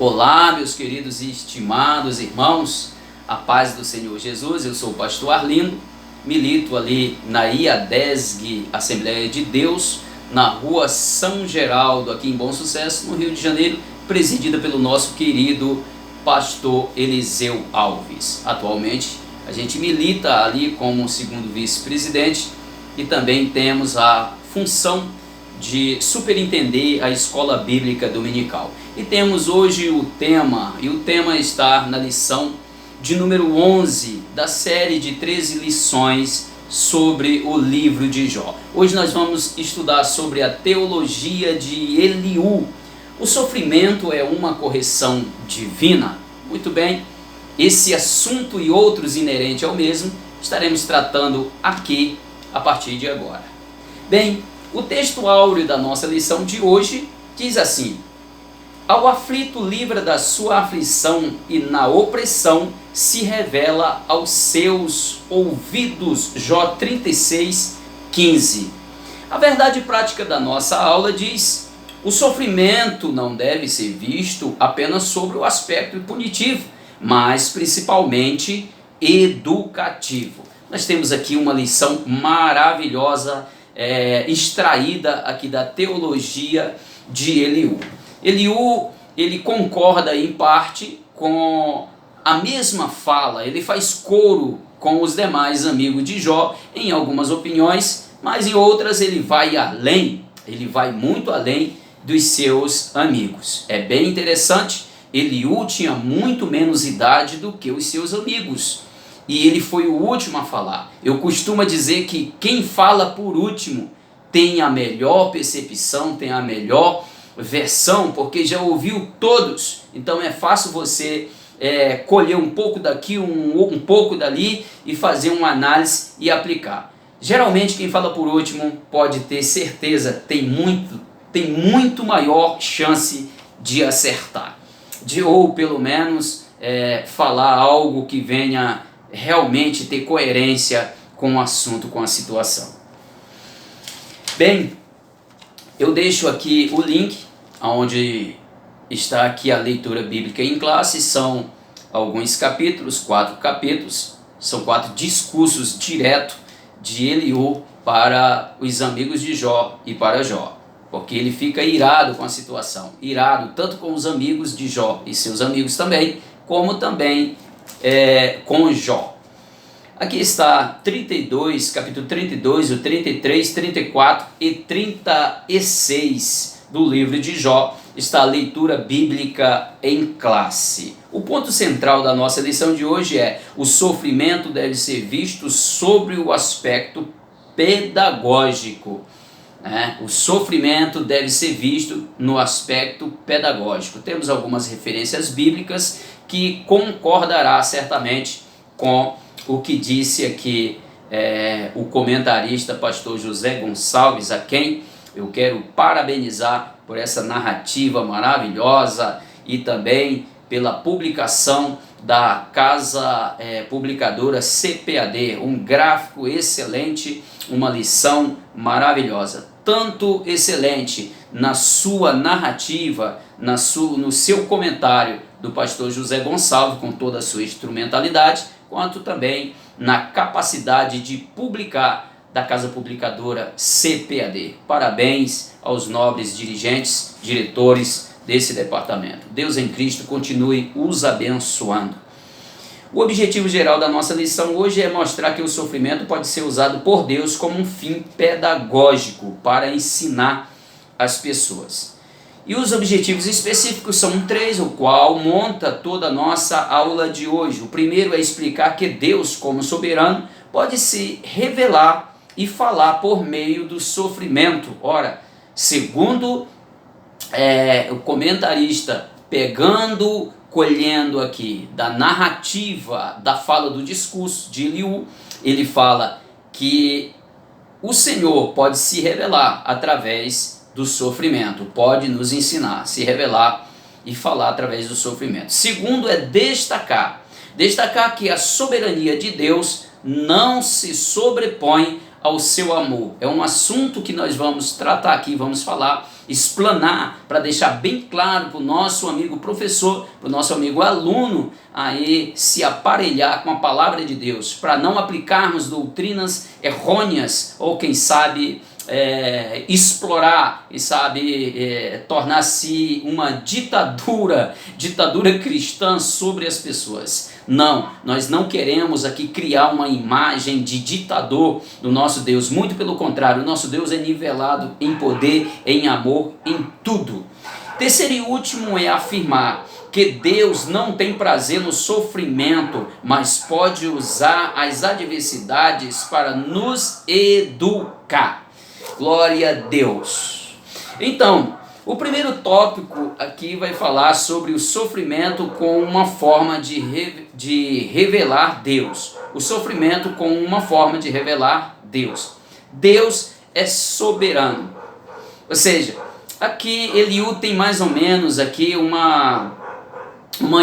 Olá, meus queridos e estimados irmãos, a paz do Senhor Jesus. Eu sou o pastor Arlindo, milito ali na IADESG Assembleia de Deus, na rua São Geraldo, aqui em Bom Sucesso, no Rio de Janeiro, presidida pelo nosso querido pastor Eliseu Alves. Atualmente, a gente milita ali como segundo vice-presidente e também temos a função de superintender a escola bíblica dominical. E temos hoje o tema está na lição de número 11 da série de 13 lições sobre o livro de Jó. Hoje nós vamos estudar sobre a teologia de Eliú. O sofrimento é uma correção divina? Muito bem, esse assunto e outros inerentes ao mesmo estaremos tratando aqui a partir de agora. Bem, o texto áureo da nossa lição de hoje diz assim: ao aflito livra da sua aflição e na opressão se revela aos seus ouvidos. Jó 36:15. A verdade prática da nossa aula diz: o sofrimento não deve ser visto apenas sobre o aspecto punitivo, mas principalmente educativo. Nós temos aqui uma lição maravilhosa extraída aqui da teologia de Eliú. Eliú, ele concorda em parte com a mesma fala, ele faz coro com os demais amigos de Jó em algumas opiniões, mas em outras ele vai além, ele vai muito além dos seus amigos. É bem interessante, Eliú tinha muito menos idade do que os seus amigos. E ele foi o último a falar. Eu costumo dizer que quem fala por último tem a melhor percepção, tem a melhor versão, porque já ouviu todos. Então é fácil você colher um pouco daqui, um pouco dali e fazer uma análise e aplicar. Geralmente quem fala por último pode ter certeza, tem muito maior chance de acertar. Ou pelo menos falar algo que venha realmente ter coerência com o assunto, com a situação. Bem, eu deixo aqui o link onde está aqui a leitura bíblica em classe. São alguns capítulos, 4 capítulos, são 4 discursos diretos de Eliú para os amigos de Jó e para Jó, porque ele fica irado com a situação, irado tanto com os amigos de Jó e seus amigos também, como também com Jó. Aqui está 32, capítulo 32, o 33, 34 e 36 do livro de Jó. Está a leitura bíblica em classe. O ponto central da nossa lição de hoje é: o sofrimento deve ser visto sobre o aspecto pedagógico. O sofrimento deve ser visto no aspecto pedagógico. Temos algumas referências bíblicas que concordará certamente com o que disse aqui o comentarista pastor José Gonçalves, a quem eu quero parabenizar por essa narrativa maravilhosa e também pela publicação da casa publicadora CPAD, um gráfico excelente, uma lição maravilhosa, tanto excelente na sua narrativa, no seu comentário do pastor José Gonçalves, com toda a sua instrumentalidade, quanto também na capacidade de publicar da casa publicadora CPAD. Parabéns aos nobres dirigentes, diretores desse departamento. Deus em Cristo continue os abençoando. O objetivo geral da nossa lição hoje é mostrar que o sofrimento pode ser usado por Deus como um fim pedagógico para ensinar as pessoas. E os objetivos específicos são 3, o qual monta toda a nossa aula de hoje. O primeiro é explicar que Deus, como soberano, pode se revelar e falar por meio do sofrimento. Ora, segundo o comentarista, colhendo aqui da narrativa, da fala do discurso de Eliú, ele fala que o Senhor pode se revelar através do sofrimento, pode nos ensinar, se revelar e falar através do sofrimento. Segundo é destacar que a soberania de Deus não se sobrepõe ao seu amor. É um assunto que nós vamos tratar aqui, vamos falar explanar, para deixar bem claro para o nosso amigo professor, para o nosso amigo aluno, aí se aparelhar com a palavra de Deus, para não aplicarmos doutrinas errôneas ou quem sabe explorar e tornar-se uma ditadura cristã sobre as pessoas. Não, nós não queremos aqui criar uma imagem de ditador do nosso Deus, muito pelo contrário, o nosso Deus é nivelado em poder, em amor, em tudo. Terceiro e último é afirmar que Deus não tem prazer no sofrimento, mas pode usar as adversidades para nos educar. Glória a Deus. Então, o primeiro tópico aqui vai falar sobre o sofrimento com uma forma de revelar Deus. O sofrimento com uma forma de revelar Deus. Deus é soberano. Ou seja, aqui Eliú tem mais ou menos aqui uma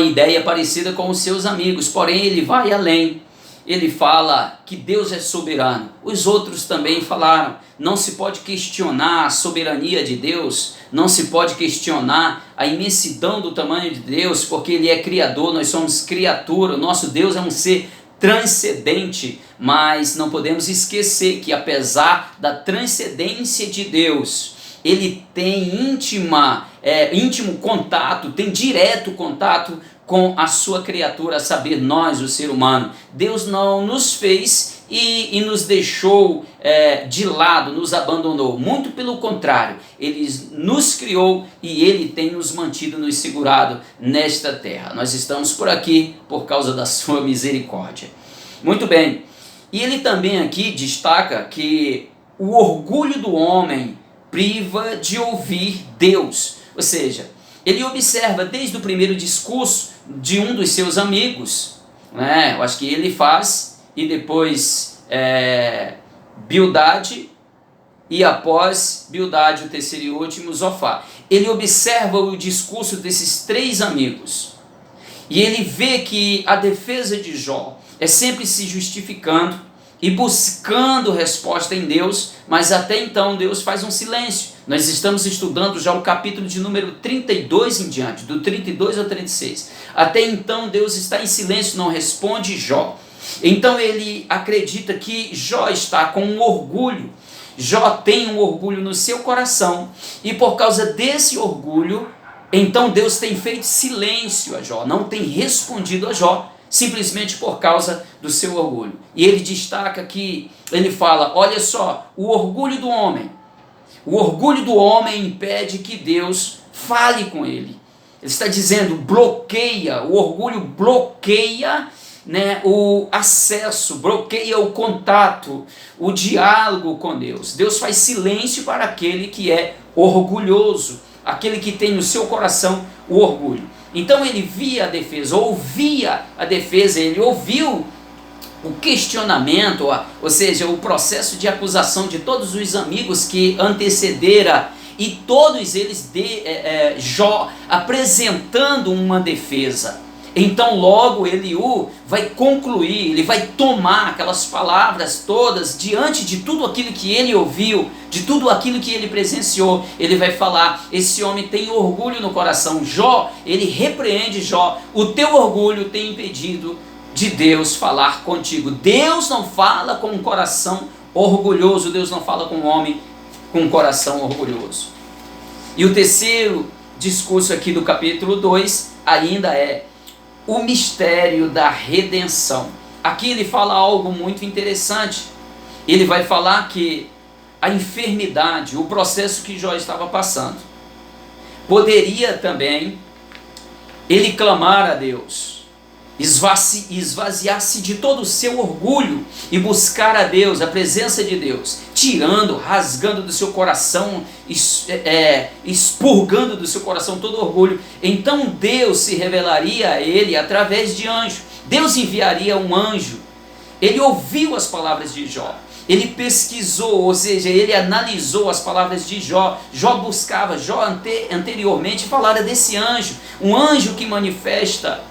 ideia parecida com os seus amigos, porém ele vai além. Ele fala que Deus é soberano. Os outros também falaram, não se pode questionar a soberania de Deus, não se pode questionar a imensidão do tamanho de Deus, porque Ele é Criador, nós somos criatura, o nosso Deus é um ser transcendente, mas não podemos esquecer que apesar da transcendência de Deus, Ele tem íntimo contato, tem direto contato com a sua criatura, a saber, nós, o ser humano. Deus não nos fez e nos deixou de lado, nos abandonou. Muito pelo contrário, Ele nos criou e Ele tem nos mantido, nos segurado nesta terra. Nós estamos por aqui por causa da sua misericórdia. Muito bem. E ele também aqui destaca que o orgulho do homem priva de ouvir Deus. Ou seja, ele observa desde o primeiro discurso de um dos seus amigos, né? Eu acho que ele faz, e depois Bildade, e após Bildade, o terceiro e último, Zofar. Ele observa o discurso desses três amigos, e ele vê que a defesa de Jó é sempre se justificando e buscando resposta em Deus, mas até então Deus faz um silêncio. Nós estamos estudando já o capítulo de número 32 em diante, do 32 ao 36. Até então Deus está em silêncio, não responde Jó. Então ele acredita que Jó está com um orgulho. Jó tem um orgulho no seu coração e por causa desse orgulho, então Deus tem feito silêncio a Jó, não tem respondido a Jó, simplesmente por causa do seu orgulho. E ele destaca que, ele fala, olha só, o orgulho do homem impede que Deus fale com ele. Ele está dizendo, bloqueia, o orgulho bloqueia, né, o acesso, bloqueia o contato, o diálogo com Deus. Deus faz silêncio para aquele que é orgulhoso, aquele que tem no seu coração o orgulho. Então ele via a defesa, ouvia a defesa, ele ouviu o questionamento, ou seja, o processo de acusação de todos os amigos que antecedera, e todos eles Jó apresentando uma defesa. Então logo Eliú vai concluir, ele vai tomar aquelas palavras todas diante de tudo aquilo que ele ouviu, de tudo aquilo que ele presenciou. Ele vai falar, esse homem tem orgulho no coração. Jó, ele repreende Jó, o teu orgulho tem impedido de Deus falar contigo. Deus não fala com um coração orgulhoso, Deus não fala com um homem com um coração orgulhoso. E o terceiro discurso aqui do capítulo 2 ainda é o mistério da redenção. Aqui ele fala algo muito interessante. Ele vai falar que a enfermidade, o processo que Jó estava passando, poderia também ele clamar a Deus, esvaziar-se de todo o seu orgulho e buscar a Deus, a presença de Deus, tirando, rasgando do seu coração, expurgando do seu coração todo orgulho. Então Deus se revelaria a ele através de anjo. Deus enviaria um anjo. Ele ouviu as palavras de Jó, ele pesquisou, ou seja, ele analisou as palavras de Jó. Jó buscava, Jó anteriormente falara desse anjo, um anjo que manifesta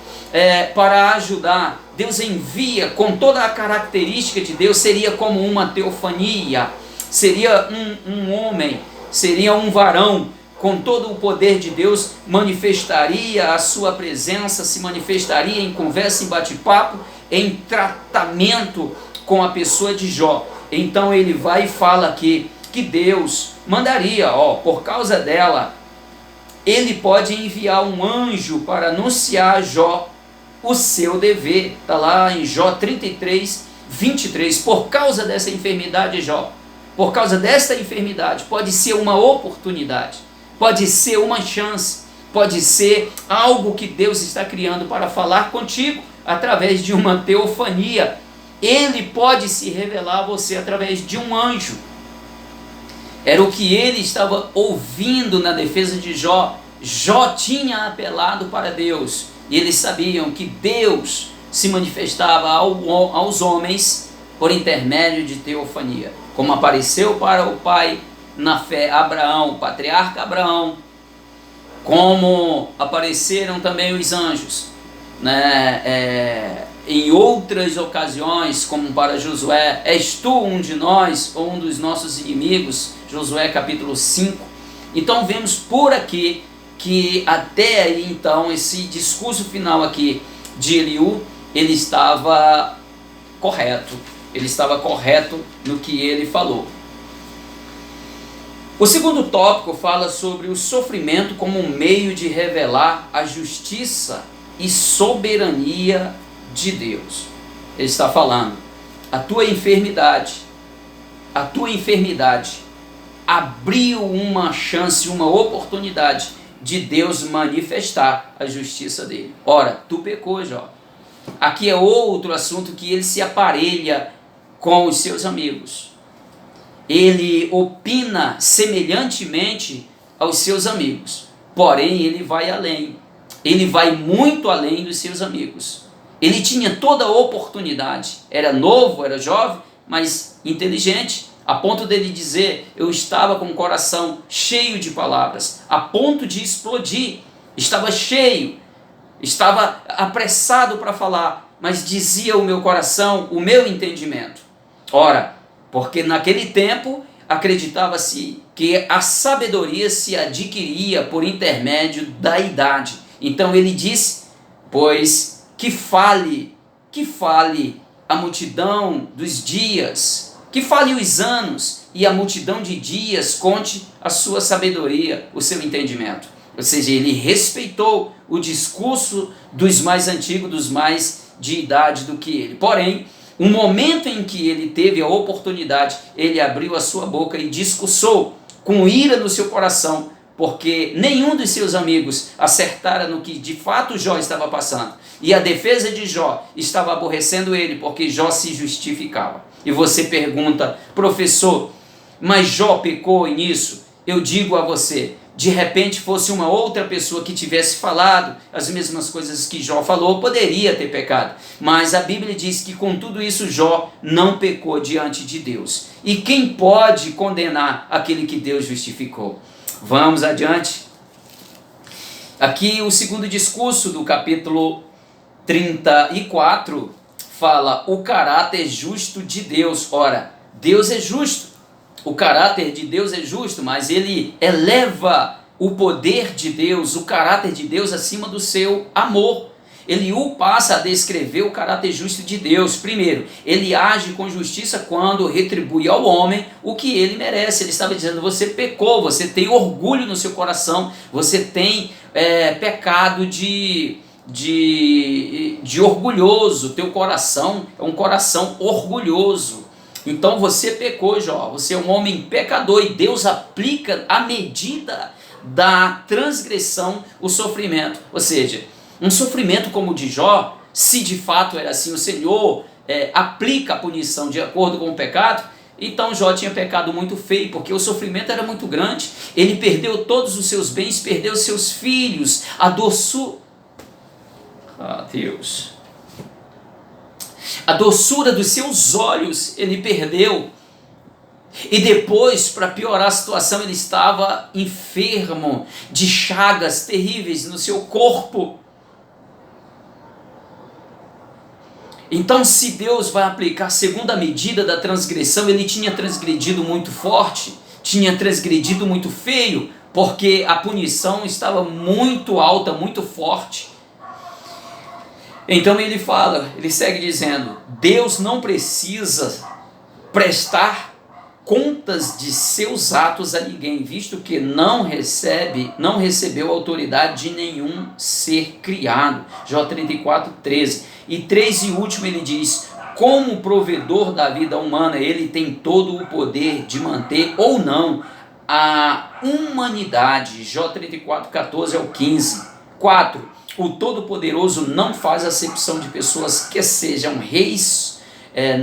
para ajudar. Deus envia com toda a característica de Deus, seria como uma teofania, seria um homem, seria um varão com todo o poder de Deus, manifestaria a sua presença, se manifestaria em conversa, em bate-papo, em tratamento com a pessoa de Jó. Então ele vai e fala aqui que Deus mandaria, por causa dela, ele pode enviar um anjo para anunciar a Jó o seu dever. Está lá em Jó 33, 23. Por causa dessa enfermidade, Jó, por causa desta enfermidade, pode ser uma oportunidade, pode ser uma chance, pode ser algo que Deus está criando para falar contigo através de uma teofania. Ele pode se revelar a você através de um anjo. Era o que ele estava ouvindo na defesa de Jó. Jó tinha apelado para Deus, e eles sabiam que Deus se manifestava aos homens por intermédio de teofania, como apareceu para o pai na fé Abraão, o patriarca Abraão, como apareceram também os anjos, em outras ocasiões, como para Josué: és tu um de nós ou um dos nossos inimigos? Josué capítulo 5. Então vemos por aqui que até aí, então, esse discurso final aqui de Eliú, ele estava correto no que ele falou. O segundo tópico fala sobre o sofrimento como um meio de revelar a justiça e soberania de Deus. Ele está falando: a tua enfermidade abriu uma chance, uma oportunidade de Deus manifestar a justiça dele. Ora, tu pecou, Jó. Aqui é outro assunto que ele se aparelha com os seus amigos. Ele opina semelhantemente aos seus amigos, porém ele vai além. Ele vai muito além dos seus amigos. Ele tinha toda a oportunidade, era novo, era jovem, mas inteligente, a ponto dele dizer: eu estava com o coração cheio de palavras, a ponto de explodir, estava cheio, estava apressado para falar, mas dizia o meu coração, o meu entendimento. Ora, porque naquele tempo acreditava-se que a sabedoria se adquiria por intermédio da idade. Então ele disse: pois que fale a multidão dos dias, que fale os anos, e a multidão de dias conte a sua sabedoria, o seu entendimento. Ou seja, ele respeitou o discurso dos mais antigos, dos mais de idade do que ele. Porém, o momento em que ele teve a oportunidade, ele abriu a sua boca e discursou com ira no seu coração, porque nenhum dos seus amigos acertara no que de fato Jó estava passando. E a defesa de Jó estava aborrecendo ele, porque Jó se justificava. E você pergunta: professor, mas Jó pecou nisso? Eu digo a você, de repente fosse uma outra pessoa que tivesse falado as mesmas coisas que Jó falou, poderia ter pecado. Mas a Bíblia diz que com tudo isso Jó não pecou diante de Deus. E quem pode condenar aquele que Deus justificou? Vamos adiante. Aqui o segundo discurso do capítulo 34 fala o caráter justo de Deus. Ora, Deus é justo, o caráter de Deus é justo, mas ele eleva o poder de Deus, o caráter de Deus acima do seu amor. Eliú passa a descrever o caráter justo de Deus. Primeiro, ele age com justiça quando retribui ao homem o que ele merece. Ele estava dizendo: você pecou, você tem orgulho no seu coração, você tem pecado de orgulhoso, teu coração é um coração orgulhoso. Então você pecou, Jó, você é um homem pecador, e Deus aplica à medida da transgressão o sofrimento. Ou seja, um sofrimento como o de Jó, se de fato era assim, o Senhor aplica a punição de acordo com o pecado. Então Jó tinha pecado muito feio, porque o sofrimento era muito grande. Ele perdeu todos os seus bens, perdeu seus filhos, a doçura, a doçura dos seus olhos ele perdeu. E depois, para piorar a situação, ele estava enfermo de chagas terríveis no seu corpo. Então, se Deus vai aplicar segundo a medida da transgressão, ele tinha transgredido muito forte, tinha transgredido muito feio, porque a punição estava muito alta, muito forte. Então ele fala, ele segue dizendo: Deus não precisa prestar contas de seus atos a ninguém, visto que não recebeu autoridade de nenhum ser criado. Jó 34:13. E 3 e último ele diz: como provedor da vida humana, ele tem todo o poder de manter ou não a humanidade. Jó 34:14 ao 15. 4. O Todo-Poderoso não faz acepção de pessoas, que sejam reis,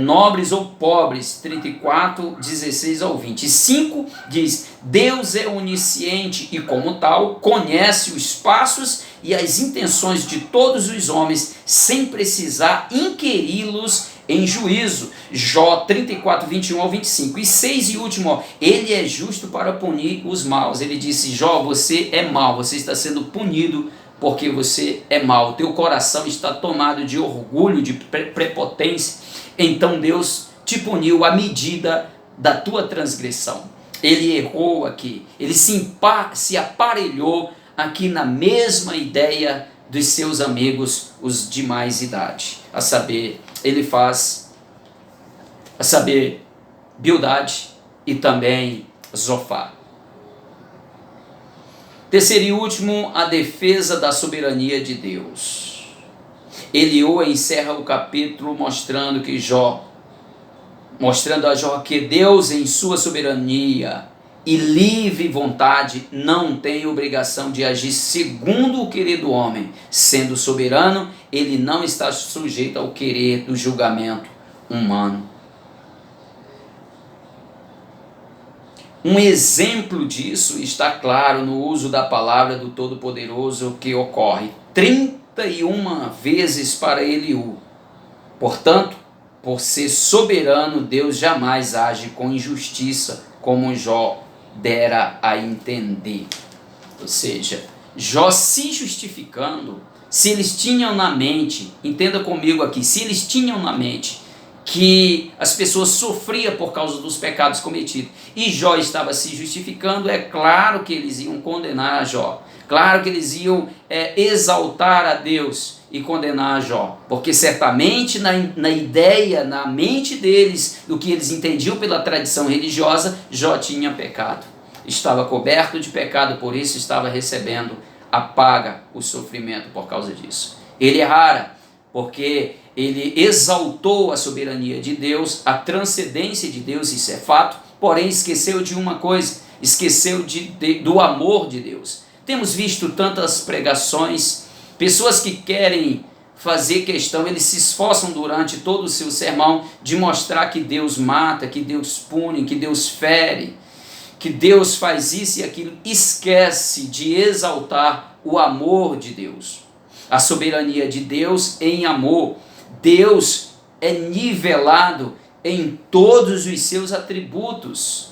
nobres ou pobres. 34:16 ao 20. 5 diz: Deus é onisciente e, como tal, conhece os passos e as intenções de todos os homens, sem precisar inquiri-los em juízo. Jó 34:21 ao 25. E 6 e último, ele é justo para punir os maus. Ele disse: Jó, você é mau, você está sendo punido porque você é mau. Teu coração está tomado de orgulho, de prepotência. Então Deus te puniu à medida da tua transgressão. Ele errou aqui, ele se aparelhou aqui na mesma ideia dos seus amigos, os de mais idade. A saber, ele faz, Bildade e também Zofar. Terceiro e último, a defesa da soberania de Deus. Eliú encerra o capítulo mostrando a Jó que Deus, em sua soberania e livre vontade, não tem obrigação de agir segundo o querer do homem. Sendo soberano, ele não está sujeito ao querer do julgamento humano. Um exemplo disso está claro no uso da palavra do Todo-Poderoso, que ocorre 31 vezes para Eliú. Portanto, por ser soberano, Deus jamais age com injustiça, como Jó dera a entender. Ou seja, Jó se justificando, se eles tinham na mente, entenda comigo aqui, se eles tinham na mente que as pessoas sofriam por causa dos pecados cometidos, e Jó estava se justificando, é claro que eles iam condenar a Jó, claro que eles iam exaltar a Deus e condenar a Jó, porque certamente na ideia, na mente deles, do que eles entendiam pela tradição religiosa, Jó tinha pecado, estava coberto de pecado, por isso estava recebendo a paga, o sofrimento por causa disso. Ele errara, porque ele exaltou a soberania de Deus, a transcendência de Deus, isso é fato, porém esqueceu de uma coisa, esqueceu do amor de Deus. Temos visto tantas pregações, pessoas que querem fazer questão, eles se esforçam durante todo o seu sermão de mostrar que Deus mata, que Deus pune, que Deus fere, que Deus faz isso e aquilo, esquece de exaltar o amor de Deus, a soberania de Deus em amor. Deus é nivelado em todos os seus atributos.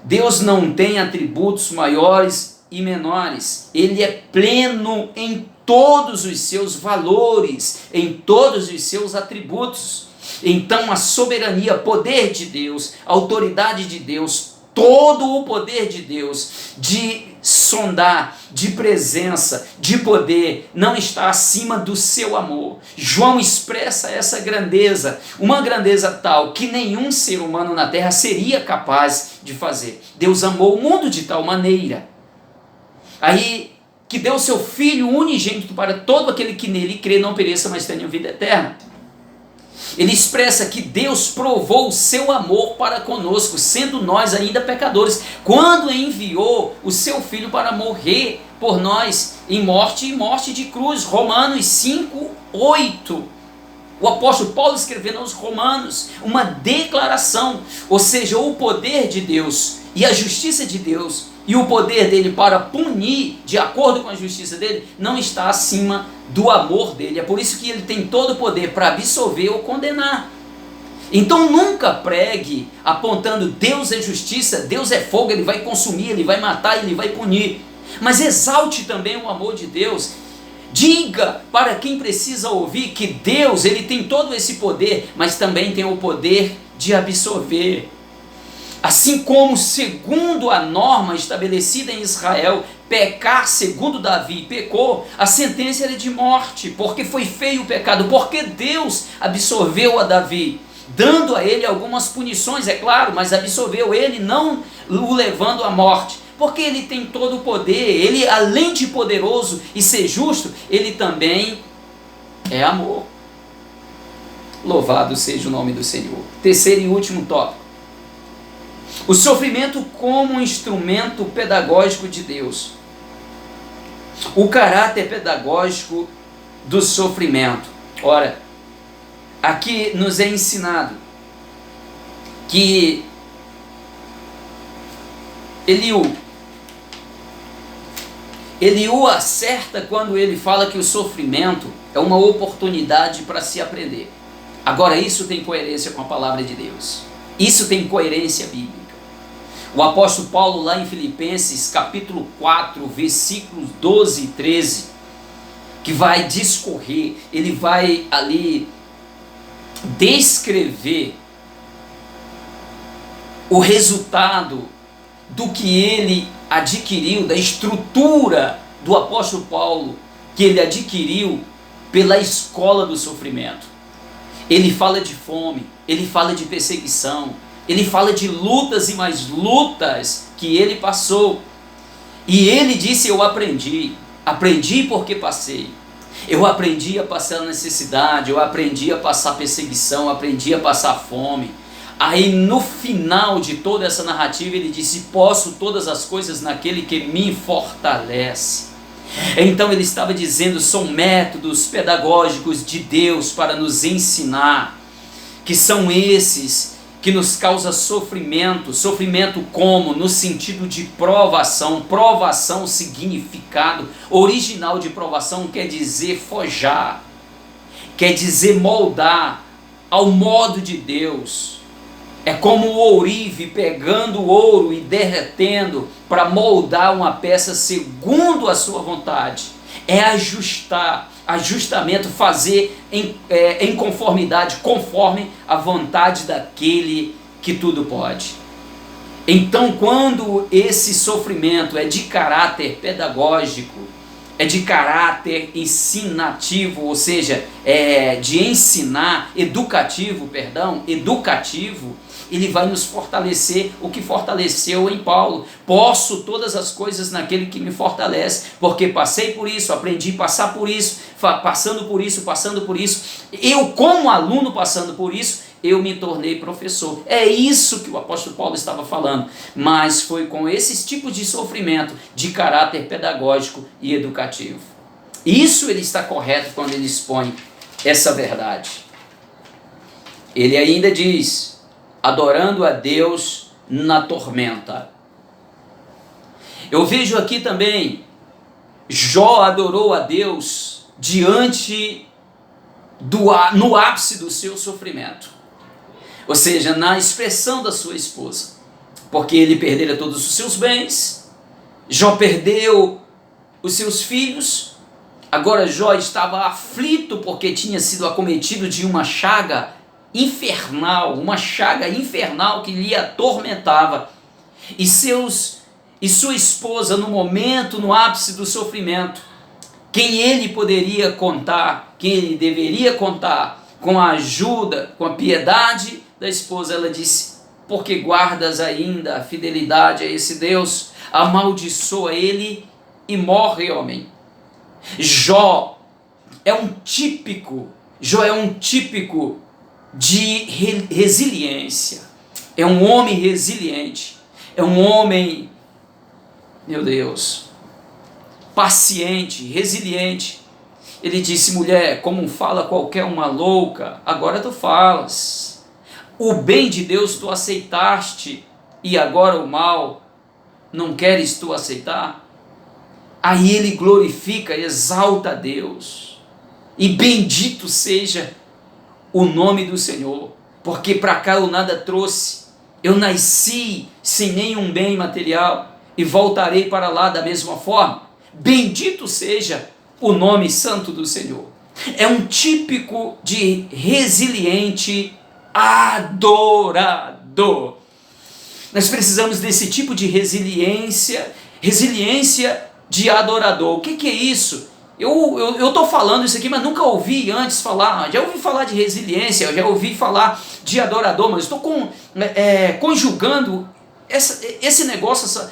Deus não tem atributos maiores e menores. Ele é pleno em todos os seus valores, em todos os seus atributos. Então a soberania, poder de Deus, autoridade de Deus, todo o poder de Deus, de sondar, de presença, de poder, não está acima do seu amor. João expressa essa grandeza, uma grandeza tal que nenhum ser humano na terra seria capaz de fazer. Deus amou o mundo de tal maneira, aí que deu seu Filho unigênito para todo aquele que nele crê, não pereça, mas tenha vida eterna. Ele expressa que Deus provou o seu amor para conosco, sendo nós ainda pecadores, quando enviou o seu Filho para morrer por nós em morte e morte de cruz. Romanos 5:8. O apóstolo Paulo escrevendo aos Romanos, uma declaração, ou seja, o poder de Deus e a justiça de Deus e o poder dele para punir de acordo com a justiça dele não está acima do amor dele. É por isso que ele tem todo o poder para absolver ou condenar. Então nunca pregue apontando Deus é justiça, Deus é fogo, ele vai consumir, ele vai matar, ele vai punir. Mas exalte também o amor de Deus. Diga para quem precisa ouvir que Deus, ele tem todo esse poder, mas também tem o poder de absorver. Assim como, segundo a norma estabelecida em Israel, pecar segundo Davi pecou, a sentença era de morte, porque foi feio o pecado, porque Deus absolveu a Davi, dando a ele algumas punições, é claro, mas absolveu ele, não o levando à morte, porque ele tem todo o poder, ele além de poderoso e ser justo, ele também é amor. Louvado seja o nome do Senhor. Terceiro e último tópico. O sofrimento como instrumento pedagógico de Deus. O caráter pedagógico do sofrimento. Ora, aqui nos é ensinado que Eliú acerta quando ele fala que o sofrimento é uma oportunidade para se aprender. Agora, isso tem coerência com a palavra de Deus. Isso tem coerência bíblica. O apóstolo Paulo, lá em Filipenses, capítulo 4, versículos 12 e 13, que vai discorrer, ele vai ali descrever o resultado do que ele adquiriu, da estrutura do apóstolo Paulo, que ele adquiriu pela escola do sofrimento. Ele fala de fome, ele fala de perseguição, ele fala de lutas e mais lutas que ele passou. E ele disse: eu aprendi porque passei. Eu aprendi a passar necessidade, eu aprendi a passar perseguição, eu aprendi a passar fome. Aí no final de toda essa narrativa ele disse: posso todas as coisas naquele que me fortalece. Então ele estava dizendo, são métodos pedagógicos de Deus para nos ensinar, que são esses que nos causa sofrimento. Sofrimento como? No sentido de provação. Provação, significado original de provação quer dizer forjar, quer dizer moldar ao modo de Deus. É como o ourive pegando o ouro e derretendo para moldar uma peça segundo a sua vontade. É ajustar, ajustamento, fazer em conformidade, conforme a vontade daquele que tudo pode. Então, quando esse sofrimento é de caráter pedagógico, é de caráter ensinativo, ou seja, é de ensinar, educativo, ele vai nos fortalecer o que fortaleceu em Paulo. Posso todas as coisas naquele que me fortalece, porque passei por isso, aprendi a passar por isso, passando por isso. Eu, como aluno passando por isso, eu me tornei professor. É isso que o apóstolo Paulo estava falando, mas foi com esses tipos de sofrimento de caráter pedagógico e educativo. Isso ele está correto quando ele expõe essa verdade. Ele ainda diz: adorando a Deus na tormenta. Eu vejo aqui também, Jó adorou a Deus no ápice do seu sofrimento. Ou seja, na expressão da sua esposa. Porque ele perdera todos os seus bens, Jó perdeu os seus filhos, agora Jó estava aflito porque tinha sido acometido de uma chaga infernal que lhe atormentava. E sua esposa, no momento, no ápice do sofrimento, quem ele poderia contar, quem ele deveria contar com a ajuda, com a piedade da esposa, ela disse: porque guardas ainda a fidelidade a esse Deus, amaldiçoa ele e morre, homem. Jó é um típico de resiliência. É um homem resiliente, é um homem, meu Deus, paciente, resiliente. Ele disse: mulher, como fala qualquer uma louca, agora tu falas. O bem de Deus tu aceitaste, e agora o mal não queres tu aceitar? Aí ele glorifica, exalta a Deus, e bendito seja o nome do Senhor, porque para cá eu nada trouxe, eu nasci sem nenhum bem material, e voltarei para lá da mesma forma. Bendito seja o nome santo do Senhor. É um típico de resiliente adorador. Nós precisamos desse tipo de resiliência de adorador. O que é isso? Eu estou falando isso aqui, mas nunca ouvi antes falar. Já ouvi falar de resiliência, já ouvi falar de adorador, mas estou conjugando esse negócio,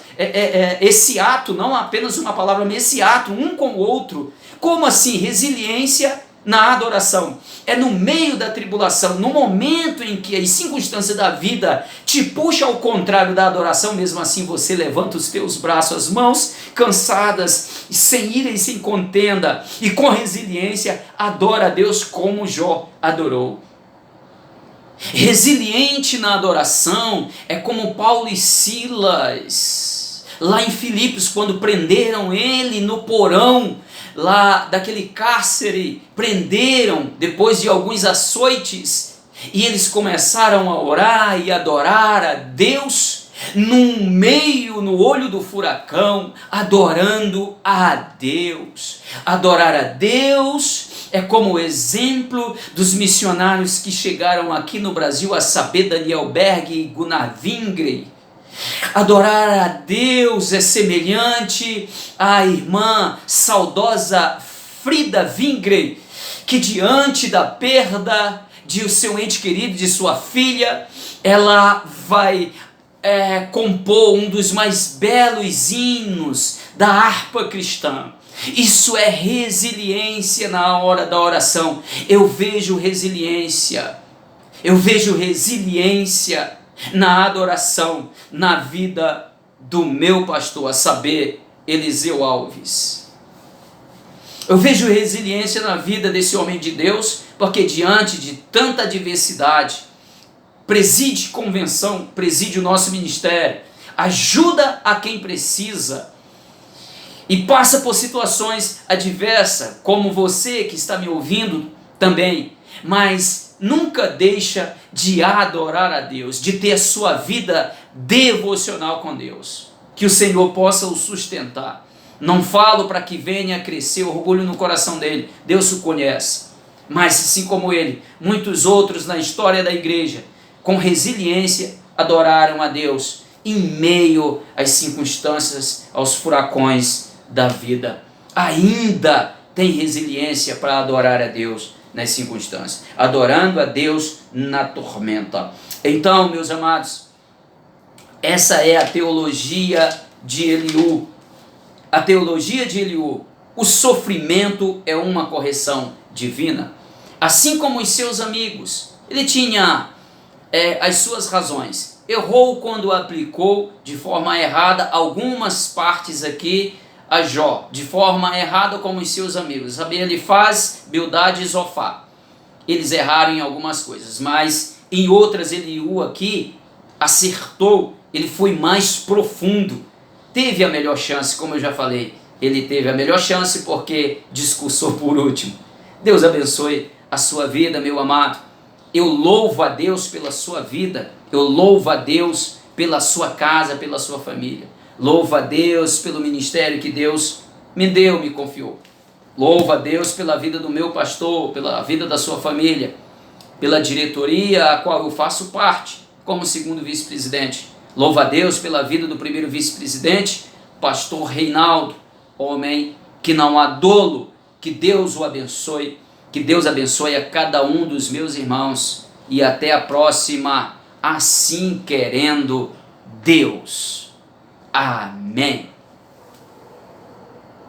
esse ato, não apenas uma palavra, mas esse ato, um com o outro. Como assim? Resiliência na adoração. É no meio da tribulação, no momento em que as circunstâncias da vida te puxam ao contrário da adoração, mesmo assim você levanta os teus braços, as mãos cansadas, sem ira e sem contenda, e com resiliência adora a Deus como Jó adorou. Resiliente na adoração é como Paulo e Silas, lá em Filipos, quando prenderam ele no porão, lá daquele cárcere, prenderam depois de alguns açoites, e eles começaram a orar e adorar a Deus, no olho do furacão, adorando a Deus. Adorar a Deus é como o exemplo dos missionários que chegaram aqui no Brasil, a saber, Daniel Berg e Gunnar Wingren. Adorar a Deus é semelhante à irmã saudosa Frida Wingren, que diante da perda de seu ente querido, de sua filha, ela vai compor um dos mais belos hinos da harpa cristã. Isso é resiliência na hora da oração. Eu vejo resiliência na adoração, na vida do meu pastor, a saber, Eliseu Alves. Eu vejo resiliência na vida desse homem de Deus, porque diante de tanta adversidade, preside convenção, preside o nosso ministério, ajuda a quem precisa, e passa por situações adversas, como você que está me ouvindo também, mas nunca deixa de adorar a Deus, de ter a sua vida devocional com Deus. Que o Senhor possa o sustentar. Não falo para que venha a crescer orgulho no coração dele, Deus o conhece. Mas assim como ele, muitos outros na história da igreja, com resiliência, adoraram a Deus em meio às circunstâncias, aos furacões da vida. Ainda tem resiliência para adorar a Deus nas circunstâncias, adorando a Deus na tormenta. Então, meus amados, essa é a teologia de Eliú. A teologia de Eliú: o sofrimento é uma correção divina. Assim como os seus amigos, ele tinha as suas razões. Errou quando aplicou de forma errada algumas partes aqui a Jó, de forma errada como os seus amigos. Sabe, Elifaz, Bildade e Zofá. Eles erraram em algumas coisas, mas em outras Eliú aqui acertou, ele foi mais profundo. Teve a melhor chance, como eu já falei. Ele teve a melhor chance porque discursou por último. Deus abençoe a sua vida, meu amado. Eu louvo a Deus pela sua vida. Eu louvo a Deus pela sua casa, pela sua família. Louvo a Deus pelo ministério que Deus me deu, me confiou. Louvo a Deus pela vida do meu pastor, pela vida da sua família, pela diretoria a qual eu faço parte como segundo vice-presidente. Louvo a Deus pela vida do primeiro vice-presidente, pastor Reinaldo, homem que não há dolo. Que Deus o abençoe, que Deus abençoe a cada um dos meus irmãos, e até a próxima, assim querendo Deus. Amém.